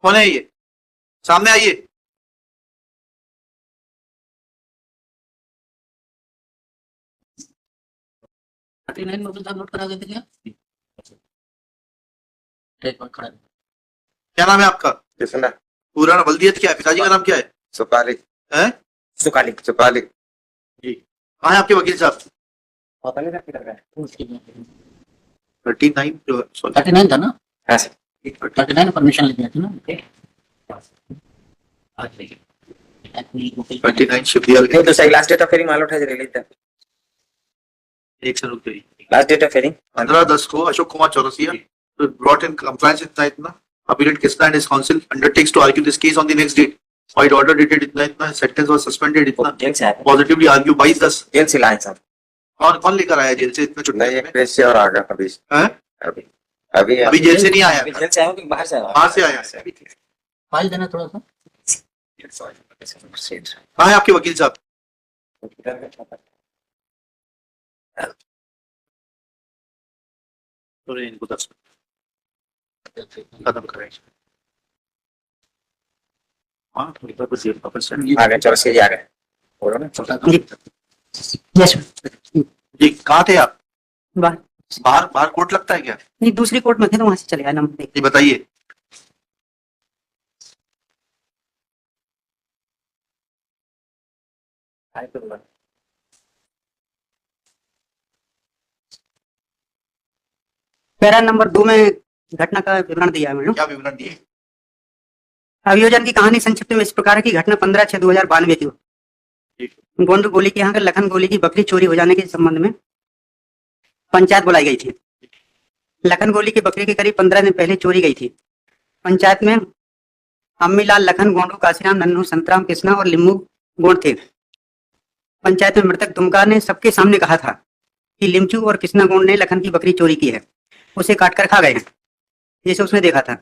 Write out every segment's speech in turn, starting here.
कौन है ये? सामने आइए। नोट करा देते क्या? खड़ा है। क्या नाम है आपका? किसने? पूरा बल्दियत क्या है? पिताजी का नाम क्या है? सुकाली। हैं? सुकाली सुकाली। जी, कहाँ है आपके वकील साहब? पता नहीं क्या कर रहा है। 39 जो सॉरी 39 था ना? हाँ सर। 39 परमिशन लेके आती ना। आज लेके 39 शिवदियाल नहीं तो सही लास्ट डेट ऑफ हियरिंग मालूम है रिलीज था। एक से रुक गई। लास्ट डेट ऑफ हियरिंग 15/10 को Ashok Kumar Chaurasia brought in compliance इतना appealant Krishna and his counsel undertakes to argue this case on the next date. White order dated इतना sentence was suspended इतना जेल से आया। positively argue 22/10। जेल से लाए साहब। और कौन लेकर आया जेल से इतना नहीं छुट्टी एक में? प्रेस से और आ गया अभी। हैं? अभी अभी अभी जेल से नहीं आया अभी जेल से आया कि बाहर से आया? बाहर से आया है। फाइल देना थोड़ा सा। कहाँ है आपके वकील साहब? तो इनको 10 खत्म करें। हाँ थोड़ी बार बस 0% आ गए चौरसिया जी आ गए। बोलो ना। छोटा काम। यस जी कहाँ थे आप? बाहर बाहर बाहर कोर्ट लगता है क्या? नहीं, दूसरी कोर्ट में थे तो वहां से चले आए नंबर देख। जी बताइए। पैरा नंबर 2 में घटना का विवरण दिया है मैडम। क्या विवरण दिए? अभियोजन की कहानी संक्षिप्त में इस प्रकार की घटना 15/6/2092 की हुई। गोंडू गोली के यहाँ का लखन गोली की बकरी चोरी हो जाने के संबंध में पंचायत बुलाई गई थी। लखन गोली की बकरी के करीब 15 दिन पहले चोरी गई थी। पंचायत में अम्मीलाल, लखन, गोंडू, काशीराम, नन्नू, संतराम, कृष्णा और लिम्बू गोंड थे। पंचायत में मृतक दुमका ने सबके सामने कहा था कि लिमचू और कृष्णा गोंड ने लखन की बकरी चोरी की है, उसे काट कर खा गए हैं, जैसे उसने देखा था।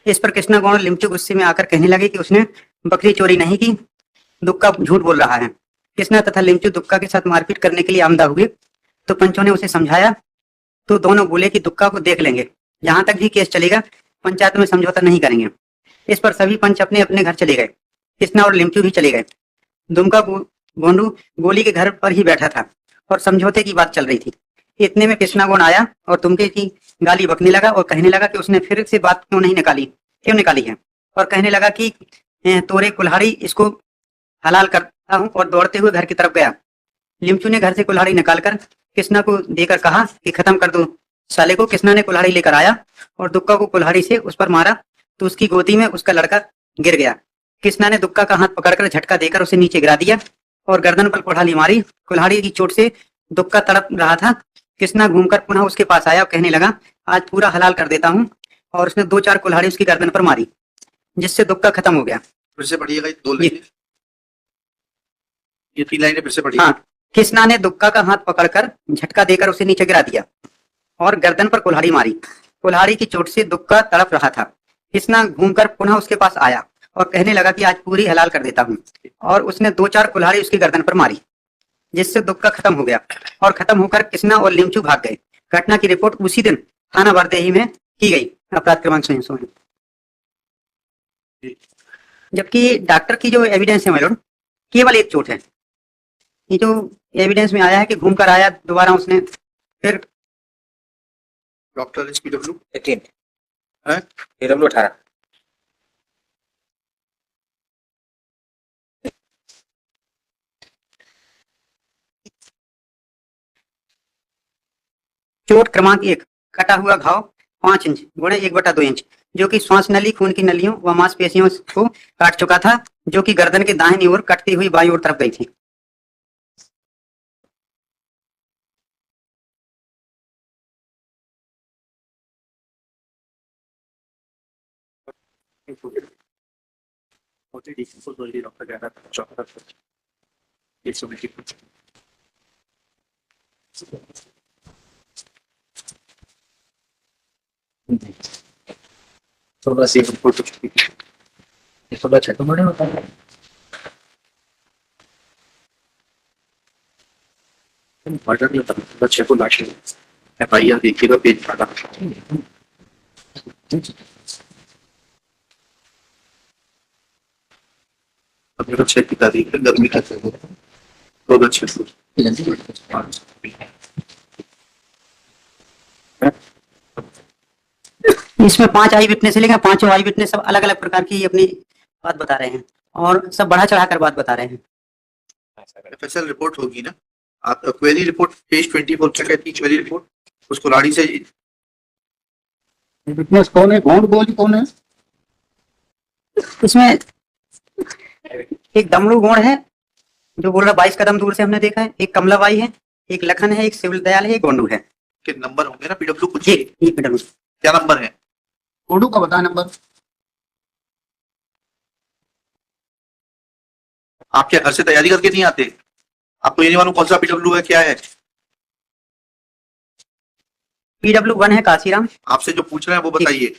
इस पर कृष्णा गोंड लिमचू गुस्से में आकर कहने लगे कि उसने बकरी चोरी नहीं की, दुक्का झूठ बोल रहा है। कृष्णा तथा लिमचू दुक्का के साथ मारपीट करने के लिए आमदा हुए तो पंचों ने उसे समझाया तो दोनों बोले कि दुक्का को देख लेंगे, जहां तक भी केस चलेगा पंचायत में समझौता नहीं करेंगे। इस पर सभी पंच अपने अपने घर चले गए। कृष्णा और लिमचू भी चले गए। दुमका गोंडू गोली के घर पर ही बैठा था और समझौते की बात चल रही थी। इतने में कृष्णा गोंड आया और दुमके की गाली बकने लगा और कहने लगा कि उसने फिर से बात क्यों निकाली है, और कहने लगा कि तोरे कुल्हाड़ी इसको हलाल करता हूं, और दौड़ते हुए घर की तरफ गया। लिमचू ने घर से कुल्हाड़ी निकालकर कृष्णा को देकर कहा कि खत्म कर दो साले को। कृष्णा ने कुल्हाड़ी लेकर आया और दुक्का को कुल्हाड़ी से उस पर मारा तो उसकी गोदी में उसका लड़का गिर गया। कृष्णा ने दुक्का का हाथ पकड़कर झटका देकर उसे नीचे गिरा दिया और गर्दन पर कुल्हाड़ी मारी। कुल्हाड़ी की चोट से दुक्का तड़प रहा था। कृष्णा घूमकर पुनः उसके पास आया और कहने लगा आज पूरा हलाल कर देता हूँ, और उसने 2-4 कुल्हाड़ी उसकी गर्दन पर मारी, जिससे दुक्का खत्म हो गया। फिर से पढ़िएगा ये 2 लाइनें। ये 3 लाइनें फिर से पढ़िए। हाँ, कृष्णा ने दुक्का का हाथ पकड़कर झटका देकर उसे नीचे गिरा दिया और गर्दन पर कुल्हाड़ी मारी। कुल्हाड़ी की चोट से दुक्का तड़प रहा था। कृष्णा घूमकर पुनः उसके पास आया और कहने लगा कि आज पूरी हलाल कर देता हूँ, और उसने 2-4 कुल्हाड़ी उसकी गर्दन पर मारी, जिससे दुक्का खत्म हो गया। और खत्म होकर कृष्णा और लिमचू भाग गए। घटना की रिपोर्ट उसी दिन थाना बरदेही में की गई। अपराध क्रमांक 116। जबकि डॉक्टर की जो एविडेंस है मैडम, केवल एक चोट है। ये जो एविडेंस में आया है कि घूमकर आया दोबारा उसने फिर डॉक्टर एसपीडब्ल्यू 18 है पीडब्ल्यू 18 चोट क्रमांक 1, कटा हुआ घाव 5 इंच गुणे 1/2 इंच, जो कि श्वास नली, खून की नलियों व मांसपेशियों को काट चुका था, जो कि गर्दन के दाहिनी ओर कटती हुई बाईं ओर तरफ गई थी। डॉक्टर कह रहा था ये सब थोड़ा सी थोड़ा छोटा बड़े होता है। मर्डर नहीं होता, बच्चे को लाश FIR देखिएगा पेज फाटा। अपने को चेक बता दी गर्मी का बहुत अच्छे से। इसमें 5 आई विटनेस लेंगे, 5 आई विटनेस सब अलग अलग प्रकार की अपनी बात बता रहे हैं और सब बढ़ा चढ़ा कर बात बता रहे हैं। FSL रिपोर्ट होगी ना, आप क्वेरी रिपोर्ट पेज 24 क्या कहती है क्वेरी रिपोर्ट, उसको राड़ी से विटनेस कौन है, गोंड गोली कौन है? इसमें एक दमड़ू गोंड है जो बोल रहा 22 कदम दूर से हमने देखा है, एक कमलाबाई है, एक लखन है, एक सिविल दयाल है, एक गोंडू है। के नंबर होंगे ना पीडब्ल्यू कुछ ये PW क्या नंबर है? गोडू का बता नंबर। आप क्या घर से तैयारी करके नहीं आते? आपको ये नहीं मालूम कौन सा पीडब्ल्यू है क्या है? PW1 है काशीराम। आपसे जो पूछ रहे हैं वो बताइए।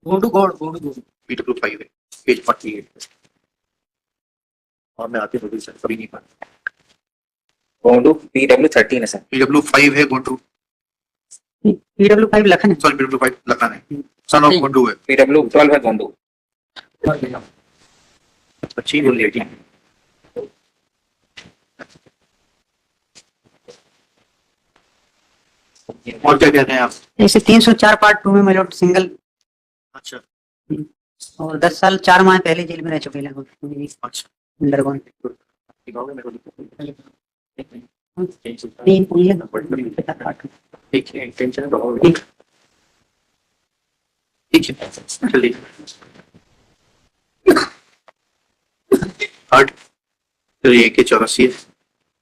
गोडू गोड पीडब्ल्यू 5 है पेज 48 और मैं आते होगी सर कभी नहीं पढ़ा। गोंडू PW13 है सर। पीडब्ल्यू 5 है गोंडू, PW5 लखन है। सॉरी पीडब्ल्यू 5 लखन है, सन ऑफ गोंडू है। PW12 है गोंडू। अच्छी बोल रही है। और क्या कहते हैं आप? ऐसे 304 पार्ट 2 में मेलोड सिंगल अच्छा और 10 साल 4 माह पहले जेल में रह चुके हैं अच्छा अंडरगोन। ठीक है टेंशन ठीक है चलिए। थर्ड चलिए AK 84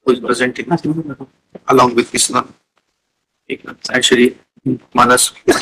was present in along with Krishna, Eknath, and Shri Manas